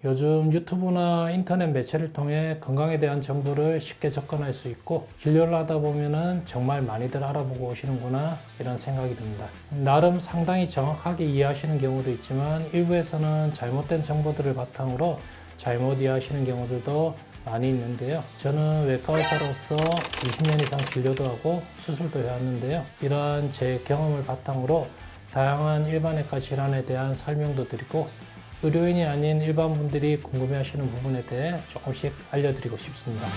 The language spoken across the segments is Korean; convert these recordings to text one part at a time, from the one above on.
요즘 유튜브나 인터넷 매체를 통해 건강에 대한 정보를 쉽게 접근할 수 있고 진료를 하다 보면은 정말 많이들 알아보고 오시는구나 이런 생각이 듭니다. 나름 상당히 정확하게 이해하시는 경우도 있지만 일부에서는 잘못된 정보들을 바탕으로 잘못 이해하시는 경우들도 많이 있는데요. 저는 외과 의사로서 20년 이상 진료도 하고 수술도 해왔는데요. 이러한 제 경험을 바탕으로 다양한 일반외과 질환에 대한 설명도 드리고 의료인이 아닌 일반 분들이 궁금해하시는 부분에 대해 조금씩 알려드리고 싶습니다.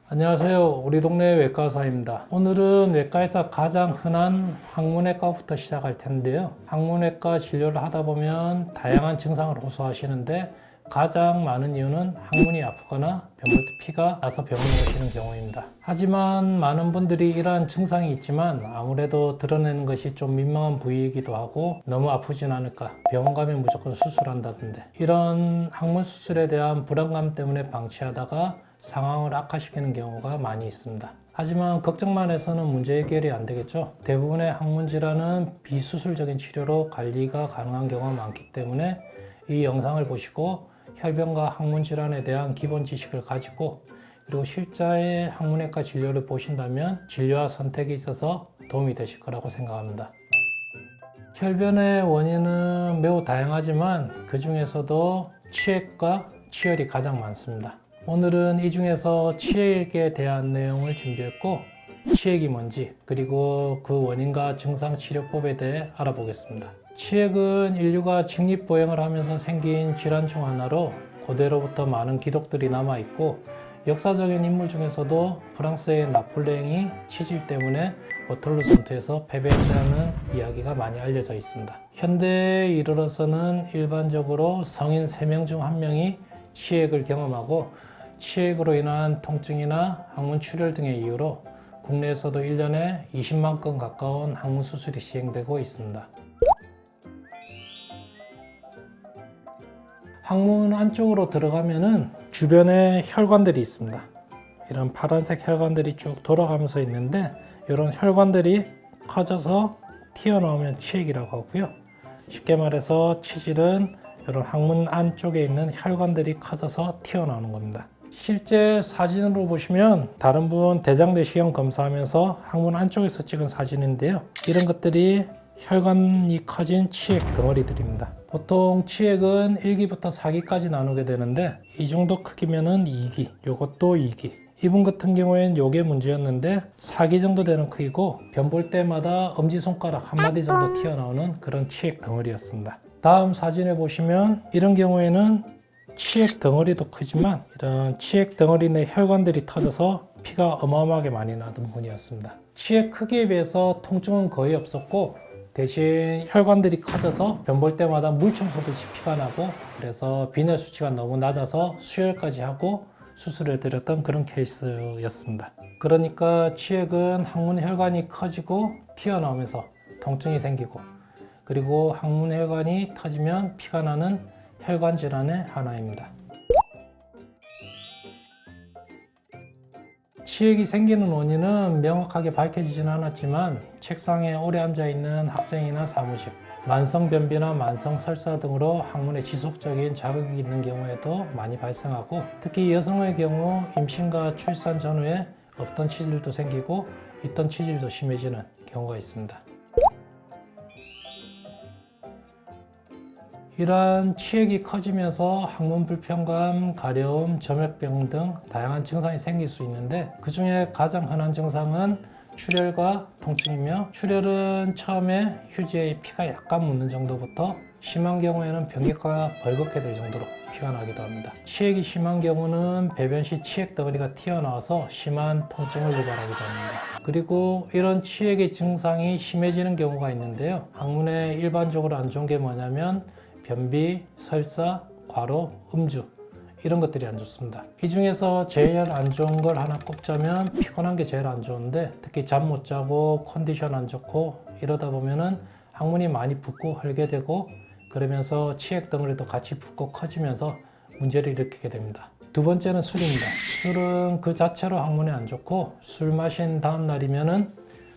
안녕하세요. 우리 동네 외과의사입니다. 오늘은 외과에서 가장 흔한 항문외과부터 시작할 텐데요. 항문외과 진료를 하다 보면 다양한 증상을 호소하시는데 가장 많은 이유는 항문이 아프거나 병볼 때 피가 나서 병원에 오시는 경우입니다. 하지만 많은 분들이 이러한 증상이 있지만 아무래도 드러내는 것이 좀 민망한 부위이기도 하고 너무 아프진 않을까, 병원 가면 무조건 수술한다던데, 이런 항문 수술에 대한 불안감 때문에 방치하다가 상황을 악화시키는 경우가 많이 있습니다. 하지만 걱정만 해서는 문제 해결이 안 되겠죠. 대부분의 항문 질환은 비수술적인 치료로 관리가 가능한 경우가 많기 때문에 이 영상을 보시고 혈변과 항문 질환에 대한 기본 지식을 가지고 그리고 실제의 항문외과 진료를 보신다면 진료와 선택에 있어서 도움이 되실 거라고 생각합니다. 혈변의 원인은 매우 다양하지만 그 중에서도 치액과 치열이 가장 많습니다. 오늘은 이 중에서 치액에 대한 내용을 준비했고 치액이 뭔지 그리고 그 원인과 증상 치료법에 대해 알아보겠습니다. 치액은 인류가 직립보행을 하면서 생긴 질환 중 하나로 고대로부터 많은 기록들이 남아있고 역사적인 인물 중에서도 프랑스의 나폴레옹이 치질 때문에 워털루 전투에서 패배했다는 이야기가 많이 알려져 있습니다. 현대에 이르러서는 일반적으로 성인 3명 중 1명이 치액을 경험하고 치액으로 인한 통증이나 항문 출혈 등의 이유로 국내에서도 1년에 20만 건 가까운 항문 수술이 시행되고 있습니다. 항문 안쪽으로 들어가면은 주변에 혈관들이 있습니다. 이런 파란색 혈관들이 쭉 돌아가면서 있는데 이런 혈관들이 커져서 튀어나오면 치액이라고 하고요. 쉽게 말해서 치질은 이런 항문 안쪽에 있는 혈관들이 커져서 튀어나오는 겁니다. 실제 사진으로 보시면 다른 분 대장 내시경 검사하면서 항문 안쪽에서 찍은 사진인데요. 이런 것들이 혈관이 커진 치액 덩어리들입니다. 보통 치액은 1기부터 4기까지 나누게 되는데 이 정도 크기면은 2기, 요것도 2기. 이분 같은 경우에는 요게 문제였는데 4기 정도 되는 크기고 변 볼 때마다 엄지손가락 한마디 정도 튀어나오는 그런 치액 덩어리였습니다. 다음 사진에 보시면 이런 경우에는 치액 덩어리도 크지만 이런 치액 덩어리 내 혈관들이 터져서 피가 어마어마하게 많이 나던 분이었습니다. 치액 크기에 비해서 통증은 거의 없었고 대신 혈관들이 커져서 변 볼 때마다 물총 쏘듯이 피가 나고 그래서 비늘 수치가 너무 낮아서 수혈까지 하고 수술을 드렸던 그런 케이스였습니다. 그러니까 치액은 항문 혈관이 커지고 튀어나오면서 통증이 생기고 그리고 항문 혈관이 터지면 피가 나는 혈관 질환의 하나입니다. 치액이 생기는 원인은 명확하게 밝혀지지는 않았지만 책상에 오래 앉아있는 학생이나 사무직, 만성변비나 만성설사 등으로 항문에 지속적인 자극이 있는 경우에도 많이 발생하고 특히 여성의 경우 임신과 출산 전후에 없던 치질도 생기고 있던 치질도 심해지는 경우가 있습니다. 이러한 치액이 커지면서 항문 불편감, 가려움, 점액병 등 다양한 증상이 생길 수 있는데 그 중에 가장 흔한 증상은 출혈과 통증이며 출혈은 처음에 휴지에 피가 약간 묻는 정도부터 심한 경우에는 변기가가 벌겋게 될 정도로 피가 나기도 합니다. 치액이 심한 경우는 배변 시 치액 덩어리가 튀어나와서 심한 통증을 유발하기도 합니다. 그리고 이런 치액의 증상이 심해지는 경우가 있는데요. 항문에 일반적으로 안 좋은 게 뭐냐면 변비, 설사, 과로, 음주 이런 것들이 안 좋습니다. 이 중에서 제일 안 좋은 걸 하나 꼽자면 피곤한 게 제일 안 좋은데 특히 잠 못 자고 컨디션 안 좋고 이러다 보면은 항문이 많이 붓고 헐게 되고 그러면서 치액 덩어리도 같이 붓고 커지면서 문제를 일으키게 됩니다. 두 번째는 술입니다. 술은 그 자체로 항문에 안 좋고 술 마신 다음 날이면은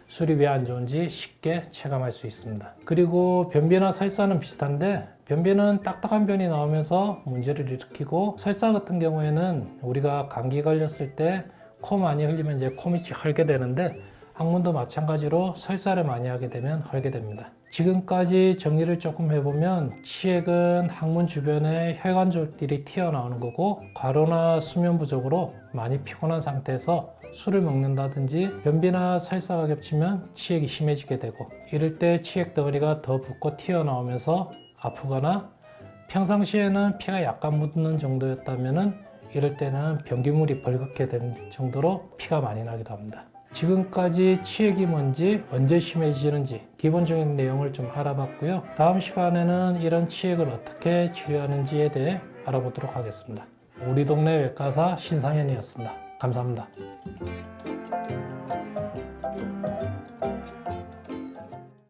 술이 왜 안 좋은지 쉽게 체감할 수 있습니다. 그리고 변비나 설사는 비슷한데 변비는 딱딱한 변이 나오면서 문제를 일으키고 설사 같은 경우에는 우리가 감기 걸렸을 때 코 많이 흘리면 이제 코 밑이 헐게 되는데 항문도 마찬가지로 설사를 많이 하게 되면 헐게 됩니다. 지금까지 정리를 조금 해보면 치액은 항문 주변에 혈관절들이 튀어나오는 거고 과로나 수면 부족으로 많이 피곤한 상태에서 술을 먹는다든지 변비나 설사가 겹치면 치액이 심해지게 되고 이럴 때 치액 덩어리가 더 붓고 튀어나오면서 아프거나 평상시에는 피가 약간 묻는 정도였다면 이럴 때는 변기물이 벌겋게 된 정도로 피가 많이 나기도 합니다. 지금까지 치액이 뭔지 언제 심해지는지 기본적인 내용을 좀 알아봤고요. 다음 시간에는 이런 치액을 어떻게 치료하는지에 대해 알아보도록 하겠습니다. 우리 동네 외과의사 신상현이었습니다. 감사합니다.